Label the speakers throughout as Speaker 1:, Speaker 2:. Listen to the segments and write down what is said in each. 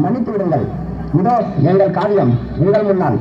Speaker 1: மன்னித்து விடுங்கள். இதோ எங்கள் காவியம் உங்கள் முன்னால்.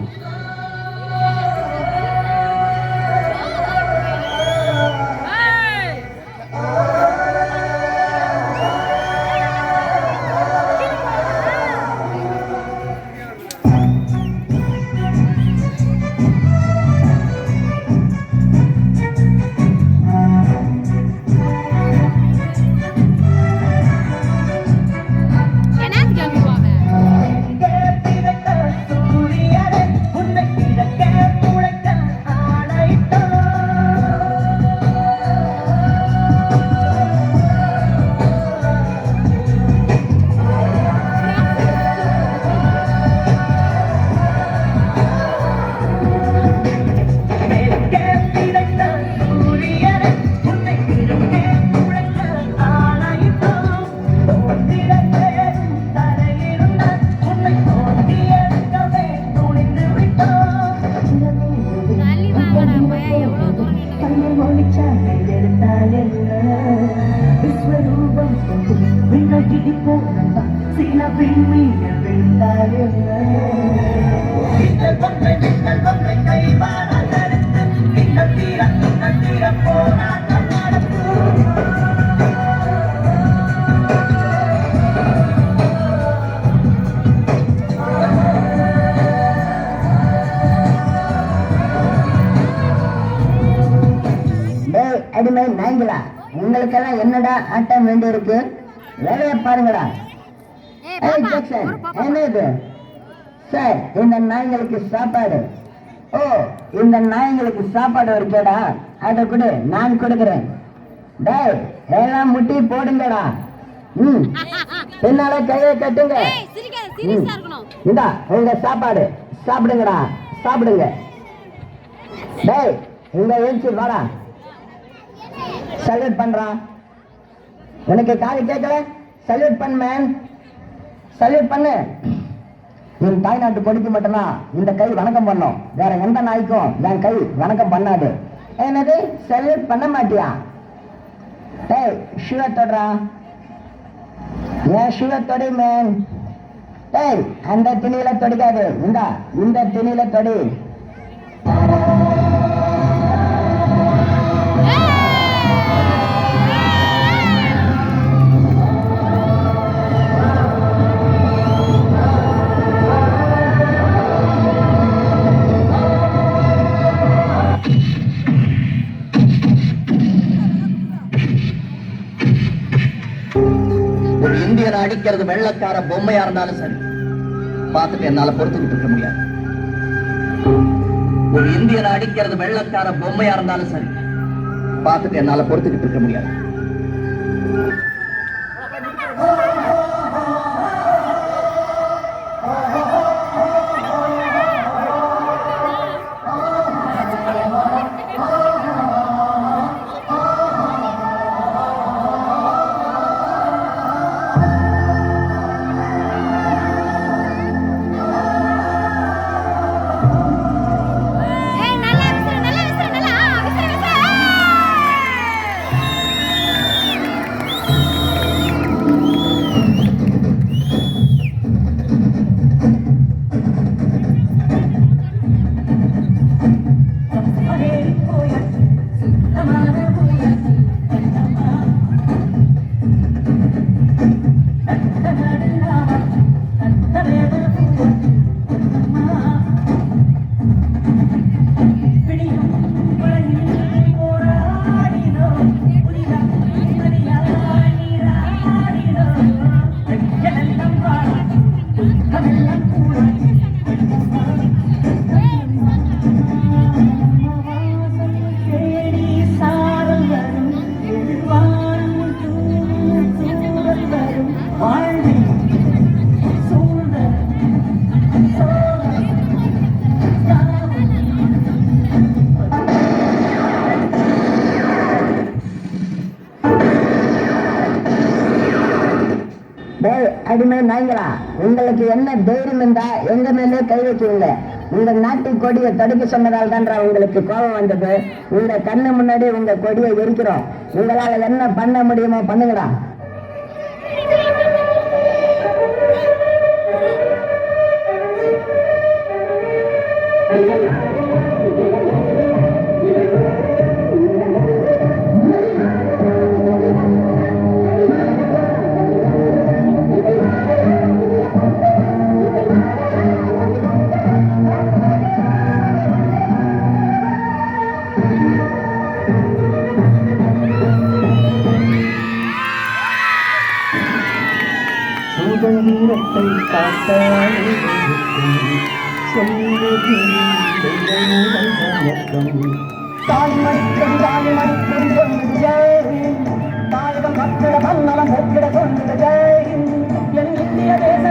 Speaker 1: அடிமை நாய்களா, உங்களுக்கெல்லாம் என்னடா ஆட்டம் வேண்டி இருக்கு? வேலையை பாருங்கடா. என்னது சார், இந்த நாய்களுக்கு சாப்பாடு? ஓ, இந்த நாய்களுக்கு சாப்பாடு இருக்கேடா, அதை கொடு, நான் கொடுக்கிறேன். டேய், எல்லாம் முட்டி போடுங்கடா. பின்னால கையை கட்டுங்க. இந்தா உங்க சாப்பாடு, சாப்பிடுங்கடா, சாப்பிடுங்க. டேய், இங்க எழுச்சி வாடா. சல்யூட் பண்றான். உனக்கு காது கேட்கல? சல்யூட் பண்ண மேன், சல்யூட் பண்ணு. என் தாய்நாட்டு கொடிக்கு மட்டும்தான் இந்த கை வணக்கம் பண்ணும், வேற எந்த நாய்க்கும் என் கை வணக்கம் பண்ணாது. என்னது சல்யூட் பண்ண மாட்டியா? டேய், ஷூவை தொடுறா. ஏன் ஷூவை தொடி மேன். டேய், அந்த திணியில தொடிக்காது, இந்த திணியில தொடி.
Speaker 2: இந்தியனை அடிக்கிறது வெள்ளக்கார பொம்மையா இருந்தாலும் சரி, பார்த்துட்டு என்னால பொறுத்துக்கிட்டு இருக்க முடியாது. ஒரு இந்தியனை அடிக்கிறது வெள்ளக்கார பொம்மையா இருந்தாலும் சரி, பார்த்துட்டு என்னால பொறுத்துக்கிட்டு இருக்க முடியாது.
Speaker 1: அடிமை நாய்களா, உங்களுக்கு என்ன தைரியம் இருந்தா எங்க மேலே கை வைக்கீங்க? உங்க நாட்டு கொடியை தடுக்க சொன்னதால் தான்றா உங்களுக்கு கோபம் வந்தது. உங்க கண்ணு முன்னாடி உங்க கொடியை எரிக்கிறோம். உங்களால என்ன பண்ண முடியுமோ பண்ணுங்கடா. சுதந்திரத்தை காத்தாலே தாய் மடிக்கும் சொல்லுது ஜெய் தாயகம் கட்டிட தன்னலம் ஒப்பிட சொல்லுது ஜெய் என் இந்திய தேச